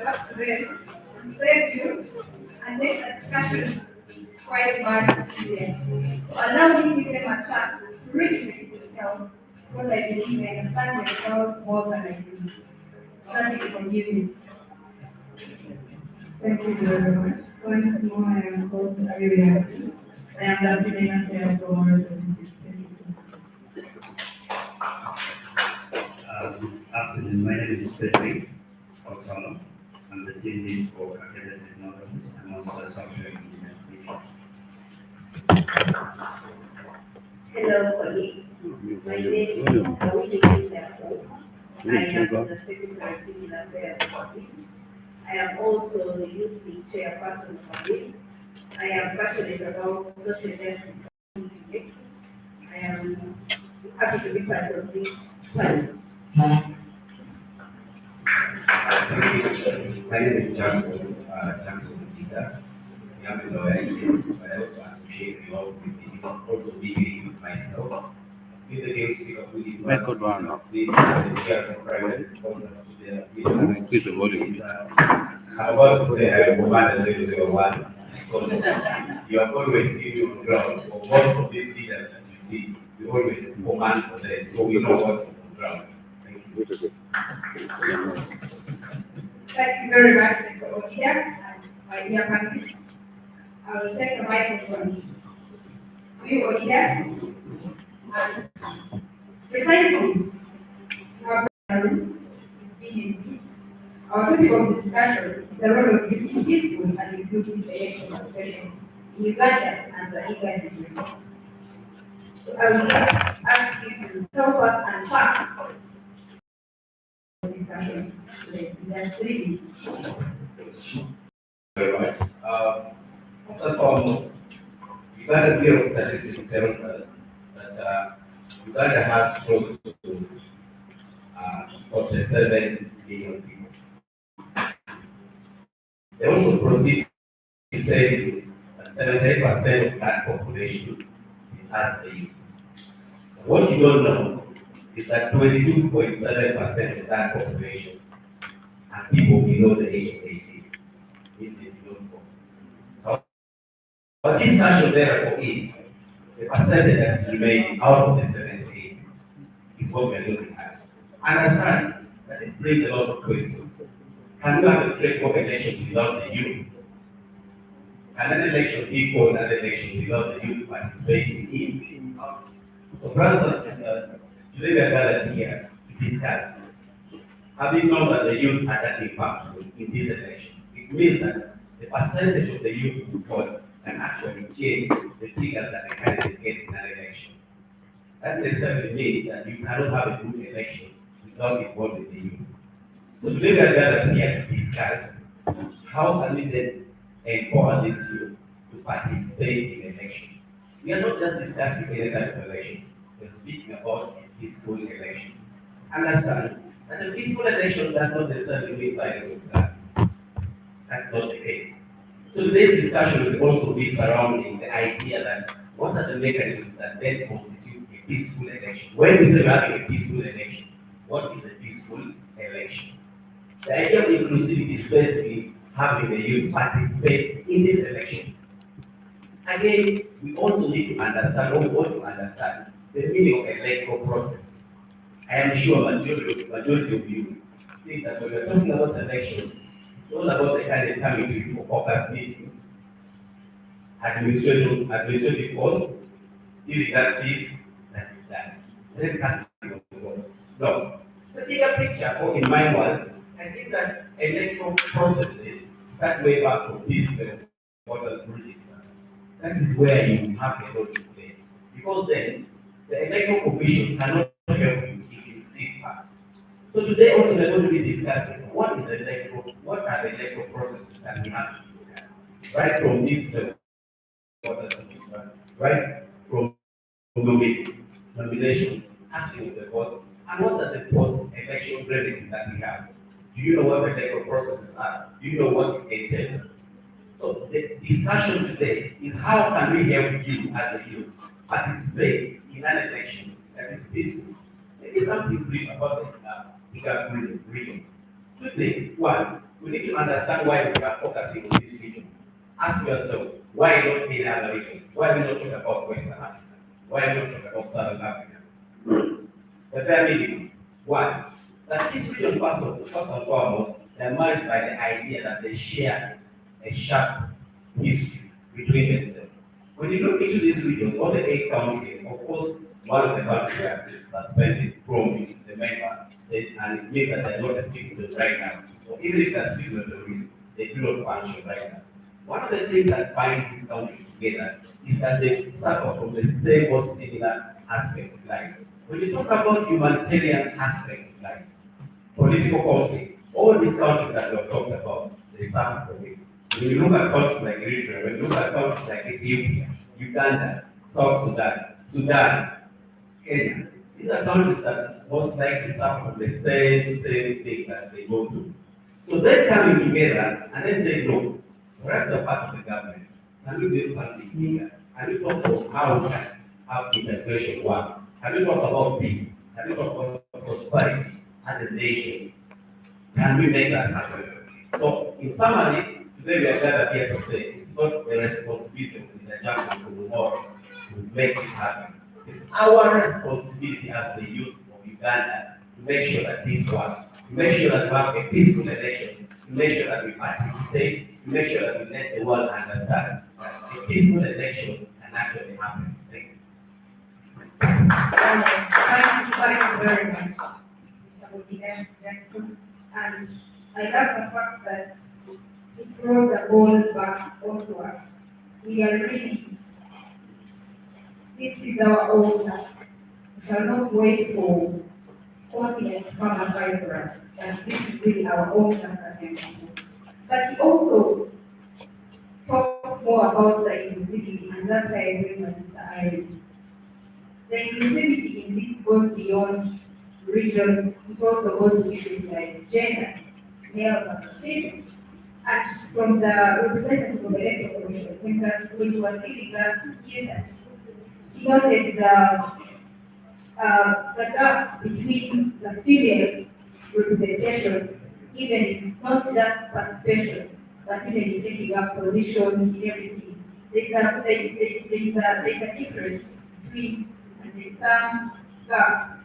us today to save you and make the discussion quite much easier. So allow me to give them a chance to really make themselves because I believe they understand themselves more than I do. Starting from you. Thank you very much. Once more, I am called Lira. I am the Filipino Affairs for Thank you so much. Afternoon, my name is Cedric O'Connell. I'm the team lead for academic technologies and also a software engineer. Hello, colleagues. My name is Awili. I am the Secretary of Civil Affairs Committee. I am also the Youth League Chairperson for it. I am passionate about social justice and civic. I am happy to be part of this panel. My name is Jackson Peter. I'm a lawyer, yes, but I also associate law with the also dealing with myself. In the case of the Record one up. the chairs of private sponsors to the Increase the volume. I'm about to say I am Commander 001 because you have always seen me on the ground. For most of these leaders that you see, you always command for them, so we know what is on the ground. Thank you. Thank you very much, Mr. Odia, and my dear panelists. I will take the microphone to you, Odia. Precisely, our been in peace. Our topic of discussion is the role of youth in peaceful and inclusive election, especially in Uganda and the Uganda region. So I will just ask you to help us unpack the discussion today in just 3 minutes. Very much. First and foremost, Uganda Bureau of Statistics tells us that Uganda has close to 47 million people. They also proceed to say that 78% of that population is as the youth. What you don't know is that 22.7% of that population are people below the age of 18, if they don't vote. So, what this discussion therefore is the percentage that is remaining out of the 78 is what we are looking at. Understand that this brings a lot of questions. Can we have a trade of elections without the youth? Can an election be called an election without the youth participating in? So, brothers and sisters, today we are gathered here to discuss. Having known that the youth are that impactful in these elections, it means that the percentage of the youth who vote can actually change the figures that the candidate gets in an election. That necessarily means that you cannot have a good election without involving the youth. So today we are gathered here to discuss how can we then empower this youth to participate in elections. We are not just discussing any type of elections, we're speaking about peaceful elections. Understand that a peaceful election does not necessarily mean silence of guns. That's not the case. So today's discussion will also be surrounding the idea that what are the mechanisms that then constitute a peaceful election? When we say we're having a peaceful election, what is a peaceful election? The idea of inclusivity is basically having the youth participate in this election. Again, we also need to understand, or we want to understand, the meaning of electoral process. I am sure majority of you think that when we're talking about election, it's all about the candidate coming to you for caucus meetings, administrative costs, giving that fees, that is done. And then casting of the votes. No. The bigger picture, or in my world, I think that electoral processes start way back from this voter register. That is where you have a role to play. Because then the electoral commission cannot help you if you sit back. So today also we're going to be discussing what are the electoral processes that we have to discuss. Right from this voter register, right from nomination, asking of the vote, and what are the post-election remedies that we have? Do you know what the electoral processes are? Do you know what it entails? So the discussion today is how can we help you as a youth participate in an election that is peaceful? Maybe something brief about the regions. Two things. One, We need to understand why we are focusing on these regions. Ask yourself, why not any other region? Why we not talk about Western Africa? Why we not talk about Southern Africa? The bare minimum. One, that this region, first and foremost, they are married by the idea that they share a sharp history between themselves. When you look into these regions, all the 8 countries, of course, one of the countries were suspended from the member state, and it means that they're not a signatory right now. Or even if they're signatories, they do not function right now. One of the things that bind these countries together is that they suffer from the same or similar aspects of life. When you talk about humanitarian aspects of life, political conflicts, all these countries that we have talked about, they suffer from it. When you look at countries like Eritrea, when you look at countries like Ethiopia, Uganda, South Sudan, Kenya, these are countries that most likely suffer from the same things that they go through. So they're coming together and then say, no, the rest of part of the government, can we do something here? Can we talk about how we can have integration work? Can we talk about peace? Can we talk about prosperity as a nation? Can we make that happen? So, in summary, today we are gathered here to say it's not the responsibility of the junction to tomorrow to make this happen. It's our responsibility as the youth of Uganda to make sure that this works, to make sure that we have a peaceful election, to make sure that we participate, to make sure that we let the world understand that a peaceful election can actually happen. Thank you. Thank you very much. That would be Jackson. And I love the fact that it throws the ball back onto us. We are really, this is our own task. We shall not wait for confidence to come and fight for us. And this is really our own task as young people. But he also talks more about the inclusivity, and that's why I agree with Sister Irene. The inclusivity in this goes beyond regions, it also goes to issues like gender, male versus female. And from the representative of the Electoral Commission, when he was giving us his answers, he noted the gap between the female representation, even not just participation, but even in taking up positions in everything. There's a difference between, and there's some gap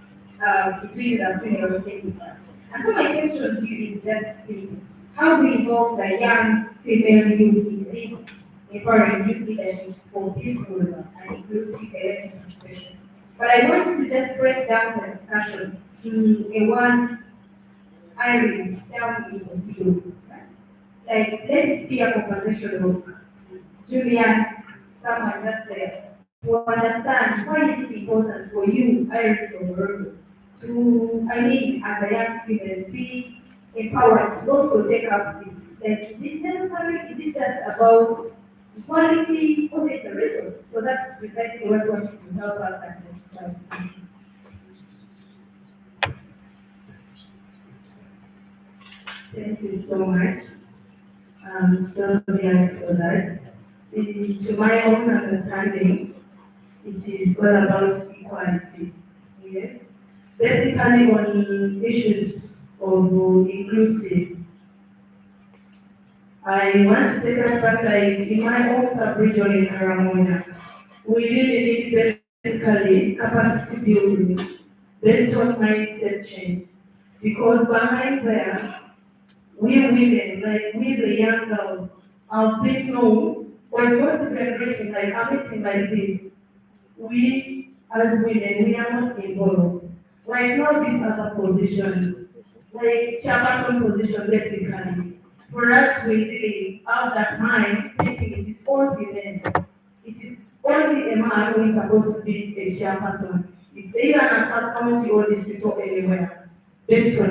between the females taking part. And so my question to you is just simple. How do we involve the young female youth in this empowering youth leadership for peaceful and inclusive election participation? But I want to just break down the discussion to a one Irene down into you. Like, let's be a conversation of Julian, someone just there, to understand why is it important for you, Irene from Morocco, to, as a young female, be empowered to also take up this. Like, is it necessary? Is it just about equality? What is the reason? So that's precisely what I want you to help us and Thank you so much. I'm so glad for that. To my own understanding, it is all about equality. Yes. Basically on issues of inclusive. I want to take us back, like in my own sub-region in Karamoja, we really need basically capacity building based on mindset change. Because behind there, we women, like we the young girls, have been known, or not even reaching like a meeting like this, we as women, we are not involved. Like not these other positions, like chairperson position basically. For us, we really have that time thinking it is all women. It is only a man who is supposed to be a chairperson. It's either a sub-county or district or anywhere, based on